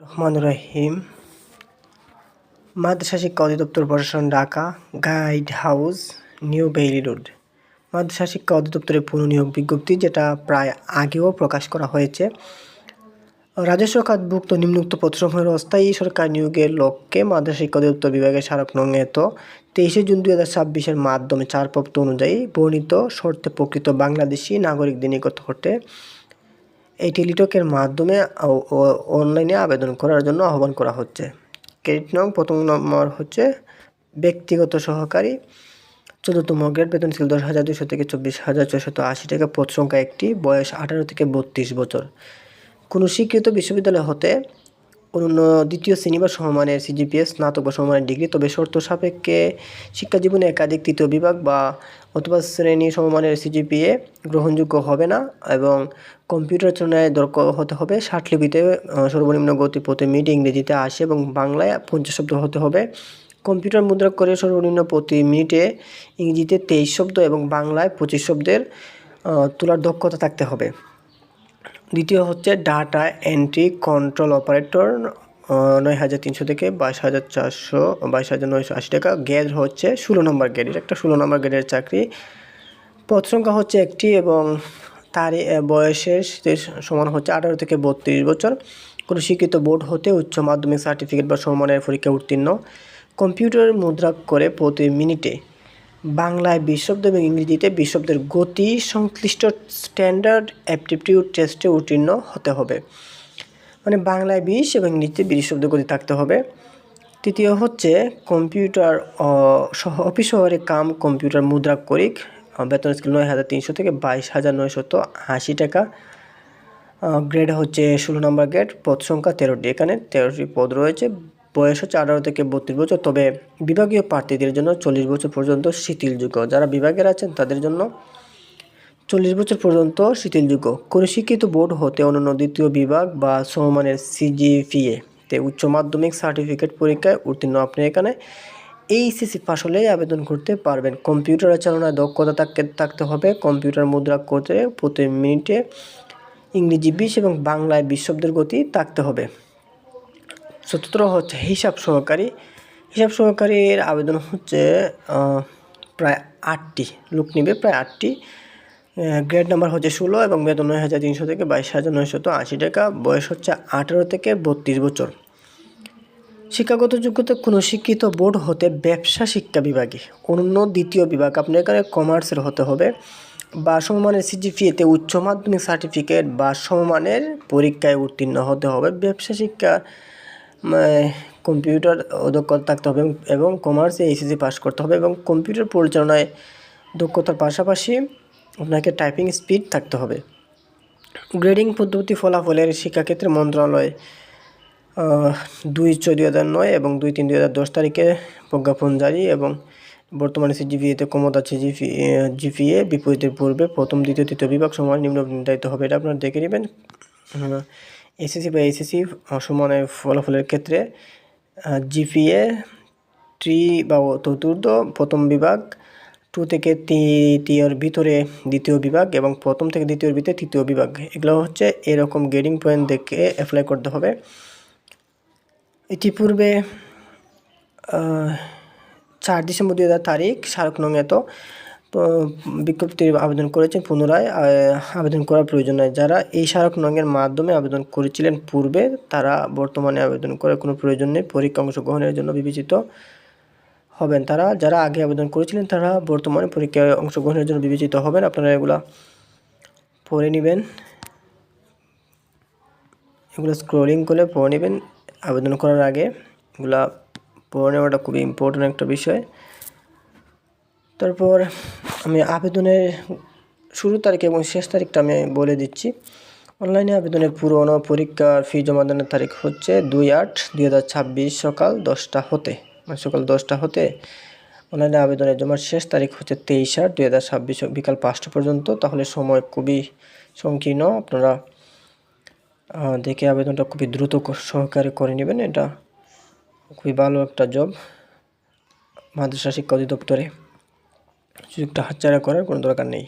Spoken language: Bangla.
রহমান রহিম মাদ্রাসা শিক্ষা অধিদপ্তর প্রশাসন Dhaka guide house New Baily Road. মাদ্রাসা শিক্ষা অধিদপ্তরের পুনঃনিয়োগ বিজ্ঞপ্তি যেটা প্রায় আগেও প্রকাশ করা হয়েছে। রাজস্ব খাতভুক্ত নিম্নোক্ত পদসমূহের অস্থায়ী সরকার নিয়োগের লক্ষ্যে মাদ্রাসা শিক্ষা অধিদপ্তর বিভাগের স্মারক নং 23 জুন 2026 মাধ্যমে ছাড়পত্র অনুযায়ী বর্ণিত শর্তে প্রকৃত বাংলাদেশি নাগরিকদের নিকট হতে এই টেলিটকের মাধ্যমে অনলাইনে আবেদন করার জন্য আহ্বান করা হচ্ছে। ক্রেডিট নং প্রথম নম্বর হচ্ছে ব্যক্তিগত সহকারী 14তম গ্রেড, বেতন স্কেল 10,200 থেকে 24,480 টাকা, পদ সংখ্যা 1টি, বয়স 18 থেকে 32 বছর। কোনো স্বীকৃত বিশ্ববিদ্যালয় হতে অনন্য দ্বিতীয় শ্রেণী বা সমমানের সিজিপিএ, স্নাতক বা সমমানের ডিগ্রি, তবে শর্ত সাপেক্ষে শিক্ষা জীবনে একাধিক তৃতীয় বিভাগ বা অথবা শ্রেণী সমমানের সিজিপিএ গ্রহণযোগ্য হবে না এবং কম্পিউটার চালনায় দক্ষ হতে হবে। ষাটলিপিতে সর্বনিম্ন গতি প্রতি মিনিটে ইংরেজিতে 80 এবং বাংলায় 50 শব্দ হতে হবে। কম্পিউটার মুদ্রা করে সর্বনিম্ন প্রতি মিনিটে ইংরেজিতে 23 শব্দ এবং বাংলায় 25 শব্দের তোলার দক্ষতা থাকতে হবে। দ্বিতীয় হচ্ছে ডাটা এন্ট্রি কন্ট্রোল অপারেটর 9,300 থেকে 22,980 টাকা। গ্রেড হচ্ছে 16 নম্বর গ্রেডের, একটা 16 নম্বর গ্রেডের চাকরি। পদ সংখ্যা হচ্ছে 1টি এবং তার বয়সের সমান হচ্ছে 18 থেকে 32 বছর। কোনো স্বীকৃত বোর্ড হতে উচ্চ মাধ্যমিক সার্টিফিকেট বা সমমানের পরীক্ষা উত্তীর্ণ। কম্পিউটার মুদ্রা করে প্রতি মিনিটে বাংলায় 20 শব্দ এবং ইংরেজিতে 20 শব্দের গতি সংশ্লিষ্ট স্ট্যান্ডার্ড অ্যাপটিটিউড টেস্টে উত্তীর্ণ হতে হবে। মানে বাংলায় 20 এবং ইংরেজিতে 20 শব্দ গতি থাকতে হবে। তৃতীয় হচ্ছে কম্পিউটার অফিস সহকারী কাম কম্পিউটার মুদ্রা করিক, বেতন স্কেল 9,300 থেকে 22,980 টাকা। গ্রেড হচ্ছে 16 নম্বর গ্রেড, পদ সংখ্যা 13টি, এখানে 13টি পদ রয়েছে। বয়স হচ্ছে 18 থেকে 32 বছর, তবে বিভাগীয় প্রার্থীদের জন্য 40 বছর পর্যন্ত শিথিলযোগ্য। যারা বিভাগের আছেন তাদের জন্য 40 বছর পর্যন্ত শিথিলযোগ্য। কোনো স্বীকৃত বোর্ড হতে অনন্য দ্বিতীয় বিভাগ বা সমমানের সিজিপিএ তে উচ্চ মাধ্যমিক সার্টিফিকেট পরীক্ষায় উত্তীর্ণ। আপনি এখানে এইচএসসি পাস হলেই আবেদন করতে পারবেন। কম্পিউটার চালনায় দক্ষতা থাকতে হবে। কম্পিউটার মুদ্রা করতে প্রতি মিনিটে ইংরেজি 20 এবং বাংলায় 20 শব্দের গতি থাকতে হবে। চতুর্থ হচ্ছে হিসাব সহকারী। হিসাব সহকারীর আবেদন হচ্ছে প্রায় 8টি লোক নেবে, প্রায় 8টি। গ্রেড নাম্বার হচ্ছে 16 এবং বেতন 9,300 থেকে 22,980 টাকা। বয়স হচ্ছে 18 থেকে 32 বছর। শিক্ষাগত যোগ্যতা কোনো শিক্ষিত বোর্ড হতে ব্যবসা শিক্ষা বিভাগে অনন্য দ্বিতীয় বিভাগ, আপনি এখানে কমার্সের হতে হবে বা সমমানের সিজিপিএতে উচ্চ মাধ্যমিক সার্টিফিকেট বা সমমানের পরীক্ষায় উত্তীর্ণ হতে হবে। ব্যবসা শিক্ষা কম্পিউটার দক্ষতা থাকতে হবে এবং কমার্সে এইচএসসি পাস করতে হবে এবং কম্পিউটার পরিচালনায় দক্ষতার পাশাপাশি আপনাকে টাইপিং স্পিড থাকতে হবে। গ্রেডিং পদ্ধতি ফলাফলের শিক্ষাক্ষেত্রে মন্ত্রণালয় 2/4/2009 এবং 2/3/2010 তারিখে প্রজ্ঞাপন জারি এবং বর্তমানে সিজিপিএতে ক্ষমতা আছে জিপিএ বিপরীতের পূর্বে প্রথম দ্বিতীয় তৃতীয় বিভাগ সমান নিম্ন নির্ধারিত হবে। এটা আপনারা দেখে নেবেন। এসএসসি বা এইচএসসি সমানের ফলাফলের ক্ষেত্রে জিপিএ 3 বা চতুর্থ প্রথম বিভাগ, 2 থেকে 3 ভিতরে দ্বিতীয় বিভাগ এবং প্রথম থেকে দ্বিতীয় ভিতরে তৃতীয় বিভাগ, এগুলো হচ্ছে এরকম গ্রেডিং পয়েন্ট দেখে অ্যাপ্লাই করতে হবে। ইতিপূর্বে 4 ডিসেম্বর 2000 তারিখ স্মারক নং বিজ্ঞপ্তির আবেদন করেছেন। পুনরায় আবেদন করার প্রয়োজন নয়। যারা এই স্মারক নংয়ের মাধ্যমে আবেদন করেছিলেন পূর্বে, তারা বর্তমানে আবেদন করার কোনো প্রয়োজন নেই। পরীক্ষা অংশগ্রহণের জন্য বিবেচিত হবেন। যারা আগে আবেদন করেছিলেন তারা বর্তমানে পরীক্ষায় অংশগ্রহণের জন্য বিবেচিত হবেন। আপনারা এগুলা পড়ে নেবেন, এগুলো স্ক্রলিং করে পড়ে নেবেন আবেদন করার আগে। এগুলা পড়ে নেওয়াটা খুবই ইম্পর্টেন্ট একটা বিষয়। তারপর আমি আবেদনের শুরু তারিখ এবং শেষ তারিখটা আমি বলে দিচ্ছি। অনলাইনে আবেদনের পুরনো পরীক্ষার ফি জমাদানের তারিখ হচ্ছে 2/8/2026 সকাল 10টা হতে, সকাল 10টা হতে। অনলাইনে আবেদনের জমার শেষ তারিখ হচ্ছে 23/8/2026 বিকাল 5টা পর্যন্ত। তাহলে সময় খুবই সংকীর্ণ। আপনারা দেখে আবেদনটা খুবই দ্রুত সহকারে করে নেবেন। এটা খুবই ভালো একটা জব। মাদ্রাসা শিক্ষা অধিদপ্তরে সুযোগটা হাতছাড়া করার কোনো দরকার নেই।